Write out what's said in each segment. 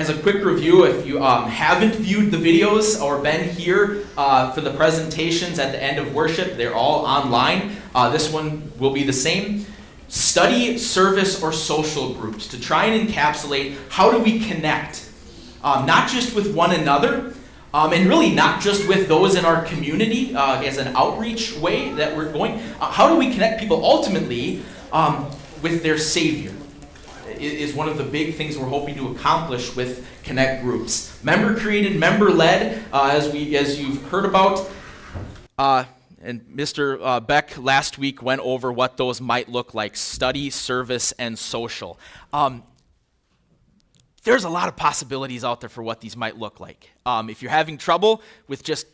As a quick review, if you haven't viewed the videos or been here for the presentations at the end of worship, they're all online. This one will be the same. Study, service, or social groups to try and encapsulate how do we connect, not just with one another, and really not just with those in our community as an outreach way that we're going. How do we connect people ultimately with their Savior? Is one of the big things we're hoping to accomplish with Connect groups. Member-created, member-led, as you've heard about. And Mr. Beck last week went over what those might look like: study, service, and social. There's a lot of possibilities out there for what these might look like. If you're having trouble with just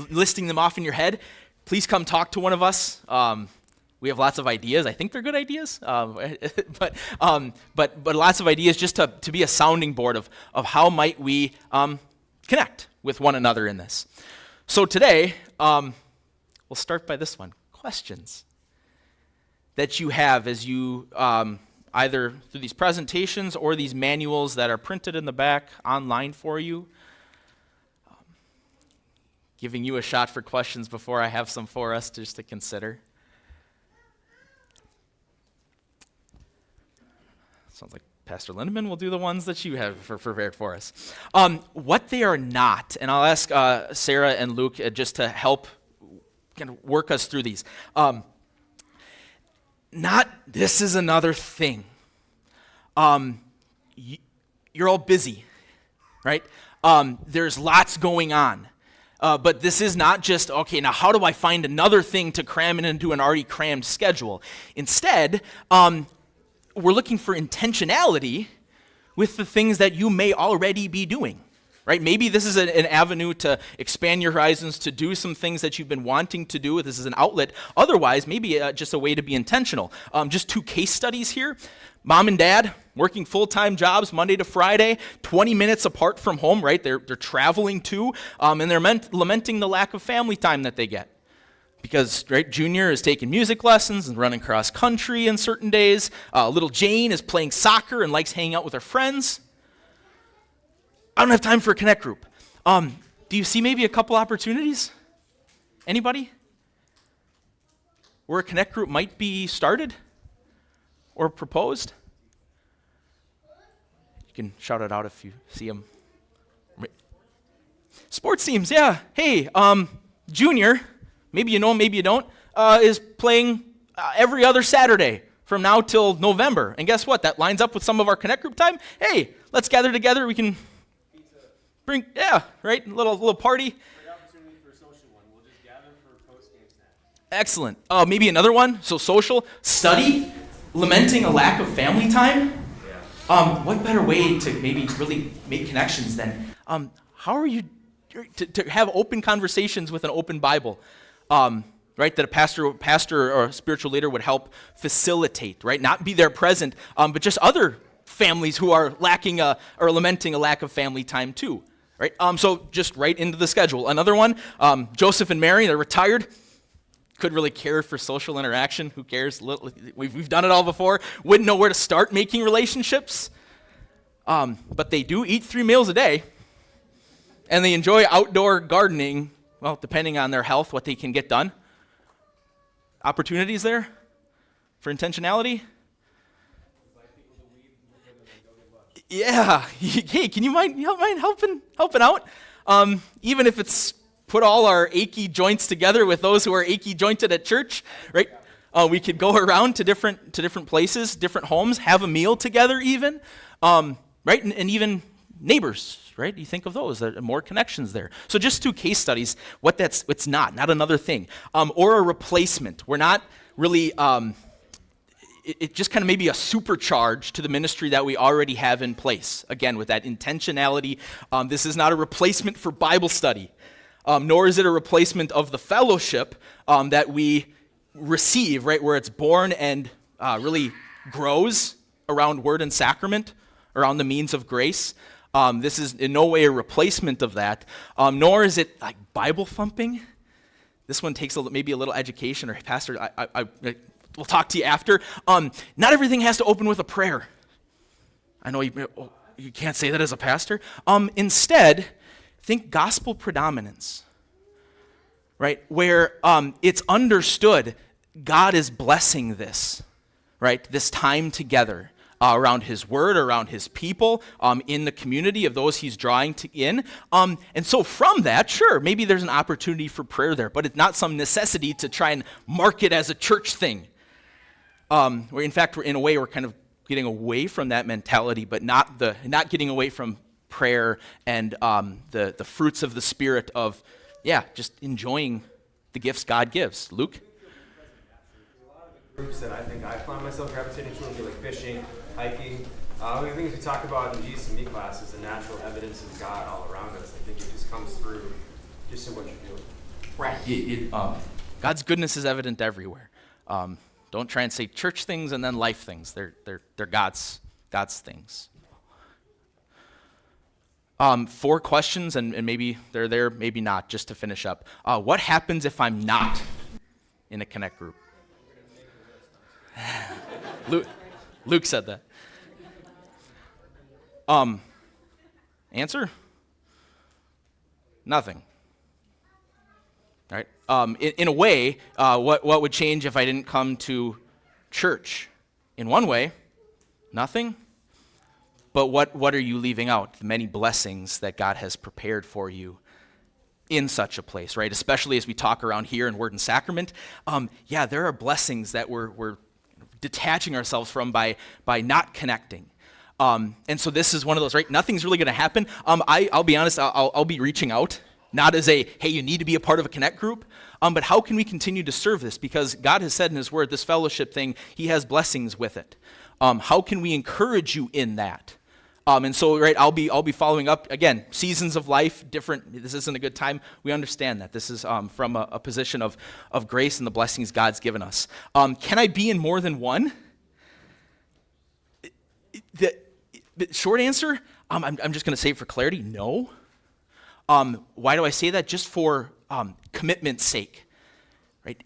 listing them off in your head, please come talk to one of us. We have lots of ideas. I think they're good ideas, but lots of ideas just to be a sounding board of how might we connect with one another in this. So today, we'll start by this one: questions that you have as you either through these presentations or these manuals that are printed in the back online for you. Giving you a shot for questions before I have some for us just to consider. Sounds like Pastor Lindemann will do the ones that you have prepared for us. What they are not, and I'll ask Sarah and Luke just to help kind of work us through these. Not this is another thing. You're all busy, right? There's lots going on. But this is not just, okay, now how do I find another thing to cram it into an already crammed schedule? Instead, we're looking for intentionality with the things that you may already be doing, right? Maybe this is an avenue to expand your horizons, to do some things that you've been wanting to do. This is an outlet. Otherwise, maybe just a way to be intentional. Just 2 case studies here. Mom and dad working full-time jobs Monday to Friday, 20 minutes apart from home, right? They're traveling too, and they're lamenting the lack of family time that they get. Because, right, Junior is taking music lessons and running cross country on certain days. Little Jane is playing soccer and likes hanging out with her friends. I don't have time for a Connect group. Do you see maybe a couple opportunities? Anybody? Where a Connect group might be started or proposed? You can shout it out if you see them. Sports teams, yeah. Hey, Junior, maybe you know, maybe you don't, is playing every other Saturday from now till November. And guess what? That lines up with some of our Connect group time. Hey, let's gather together. We can bring, yeah, right, little party. Great opportunity for a social one. We'll just gather for post-game snacks. Excellent. Maybe another one. So social, study, lamenting a lack of family time. Yeah. What better way to maybe really make connections than how are you to have open conversations with an open Bible? Right, that a pastor or a spiritual leader would help facilitate, right? Not be there present, but just other families who are lacking or lamenting a lack of family time too, right? So just right into the schedule. Another one, Joseph and Mary, they're retired. Couldn't really care for social interaction. Who cares? We've done it all before. Wouldn't know where to start making relationships. But they do eat 3 meals a day, and they enjoy outdoor gardening. Well, depending on their health, what they can get done. Opportunities there for intentionality? Yeah. Hey, can you mind helping out? Even if it's put all our achy joints together with those who are achy jointed at church, right? We could go around to different places, different homes, have a meal together even, right? And even neighbors. Right? You think of those, there are more connections there. So just 2 case studies, it's not another thing. Or a replacement. We're not really, it just kind of maybe a supercharge to the ministry that we already have in place. Again, with that intentionality, this is not a replacement for Bible study, nor is it a replacement of the fellowship that we receive, right? Where it's born and really grows around word and sacrament, around the means of grace. This is in no way a replacement of that, nor is it like Bible thumping. This one takes maybe a little education, or hey, Pastor, we'll talk to you after. Not everything has to open with a prayer. I know you. You can't say that as a pastor. Instead, think gospel predominance, right? Where it's understood God is blessing this, right? This time together around his word, around his people, in the community of those he's drawing in. And so from that, sure, maybe there's an opportunity for prayer there, but it's not some necessity to try and mark it as a church thing. Where in fact, in a way, we're kind of getting away from that mentality, but not getting away from prayer and the fruits of the Spirit of, just enjoying the gifts God gives. Luke? A lot of the groups that I think I find myself gravitating to would be like fishing, hiking. One of the things we talk about in Jesus and Me class is the natural evidence of God all around us. I think it just comes through just in what you're doing. Right. God's goodness is evident everywhere. Don't try and say church things and then life things. They're God's things. 4 questions, and maybe they're there, maybe not, just to finish up. What happens if I'm not in a Connect group? Luke said that. Answer? Nothing. All right. In a way, what would change if I didn't come to church? In one way, nothing. But what are you leaving out? The many blessings that God has prepared for you in such a place, right? Especially as we talk around here in Word and Sacrament. There are blessings that we're detaching ourselves from by not connecting. And so this is one of those, right? Nothing's really going to happen. I'll be honest, I'll be reaching out. Not as hey, you need to be a part of a Connect group, but how can we continue to serve this? Because God has said in his word, this fellowship thing, he has blessings with it. How can we encourage you in that? And so, right, I'll be following up, again, seasons of life, different, this isn't a good time. We understand that. This is from a position of grace and the blessings God's given us. Can I be in more than one? The short answer, I'm just going to say it for clarity, no. Why do I say that? Just for commitment's sake, right?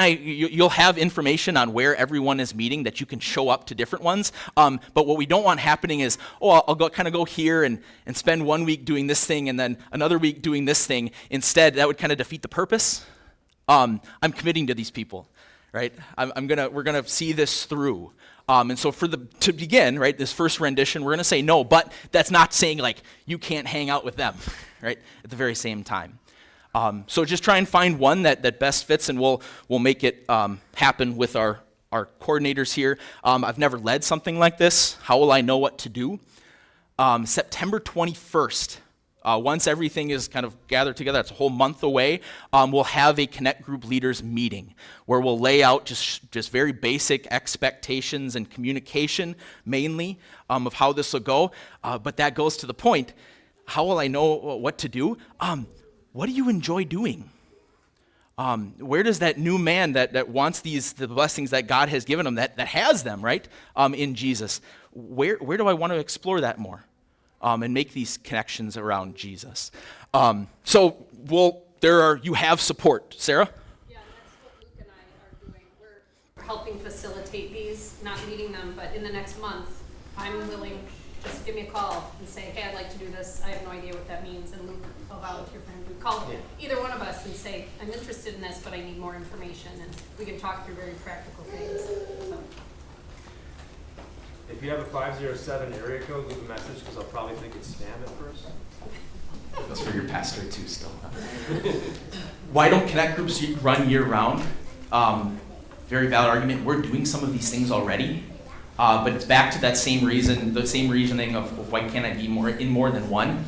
You'll have information on where everyone is meeting that you can show up to different ones. But what we don't want happening is, I'll go here and spend 1 week doing this thing and then another week doing this thing. Instead, that would kind of defeat the purpose. I'm committing to these people, right? We're gonna see this through. And so to begin, right, this first rendition, we're gonna say no, but that's not saying like you can't hang out with them, right, at the very same time. So just try and find one that best fits, and we'll make it happen with our coordinators here. I've never led something like this. How will I know what to do? September 21st. Once everything is kind of gathered together, that's a whole month away, we'll have a Connect Group Leaders meeting where we'll lay out just very basic expectations and communication mainly of how this will go. But that goes to the point, how will I know what to do? What do you enjoy doing? Where does that new man that wants the blessings that God has given him, that has them, right, in Jesus, where do I want to explore that more? And make these connections around Jesus. So you have support. Sarah? Yeah, that's what Luke and I are doing. We're helping facilitate these, not leading them, but in the next month, I'm willing, just give me a call and say, hey, I'd like to do this. I have no idea what that means. And Luke will volunteer for him to call either one of us and say, I'm interested in this, but I need more information. And we can talk through very practical things. So. If you have a 507 area code, leave a message because I'll probably think it's spam at first. That's for your pastor too still. Why don't Connect groups run year round? Very valid argument. We're doing some of these things already, but it's back to that same reason, the same reasoning of why can't I be in more than one?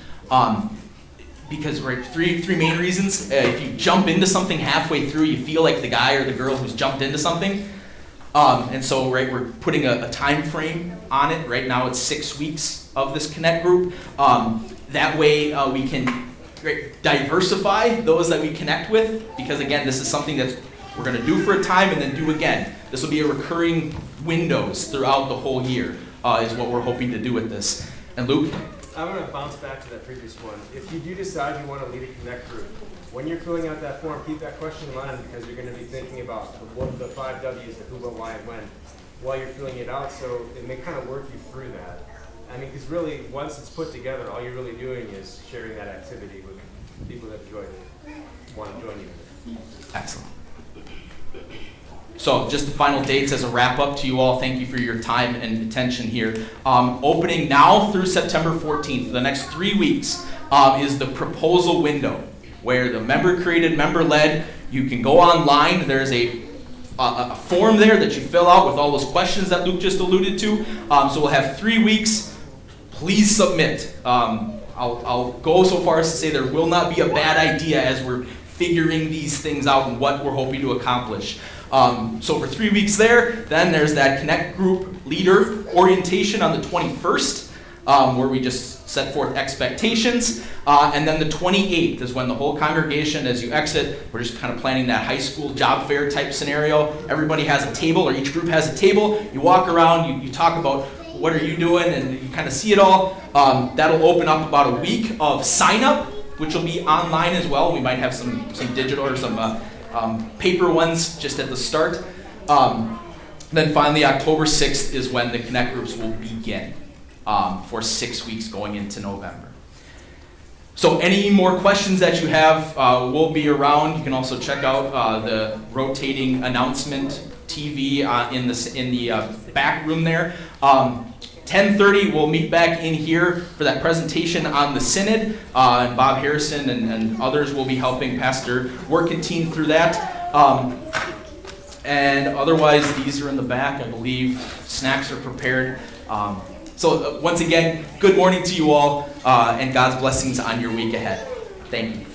Because three main reasons. If you jump into something halfway through, you feel like the guy or the girl who's jumped into something. And so, right, we're putting a time frame on it. Right now it's 6 weeks of this Connect group. That way we can diversify those that we connect with, because again, this is something that we're going to do for a time and then do again. This will be a recurring windows throughout the whole year, is what we're hoping to do with this. And Luke? I'm going to bounce back to that previous one. If you do decide you want to lead a Connect group, when you're filling out that form, keep that question in mind, because you're going to be thinking about the 5 W's, the who, what, why, and when, while you're filling it out, so it may kind of work you through that. I mean, because really, once it's put together, all you're really doing is sharing that activity with people that want to join you. Excellent. So just the final dates as a wrap up to you all. Thank you for your time and attention here. Opening now through September 14th, the next 3 weeks, is the proposal window, where the member-created, member-led, you can go online. There's a form there that you fill out with all those questions that Luke just alluded to. So we'll have 3 weeks. Please submit. I'll go so far as to say there will not be a bad idea as we're figuring these things out and what we're hoping to accomplish. So for 3 weeks there, then there's that Connect Group Leader Orientation on the 21st, where we just set forth expectations. And then the 28th is when the whole congregation, as you exit, we're just kind of planning that high school job fair type scenario. Everybody has a table, or each group has a table. You walk around, you talk about what are you doing, and you kind of see it all. That'll open up about a week of sign up, which will be online as well. We might have some digital or some paper ones just at the start. Then finally, October 6th is when the Connect groups will begin for 6 weeks going into November. So any more questions that you have, we'll be around. You can also check out the rotating announcement TV in the back room there. 10:30, we'll meet back in here for that presentation on the Synod, and Bob Harrison and others will be helping Pastor Workentine through that. And otherwise, these are in the back, I believe. Snacks are prepared. So once again, good morning to you all, and God's blessings on your week ahead. Thank you.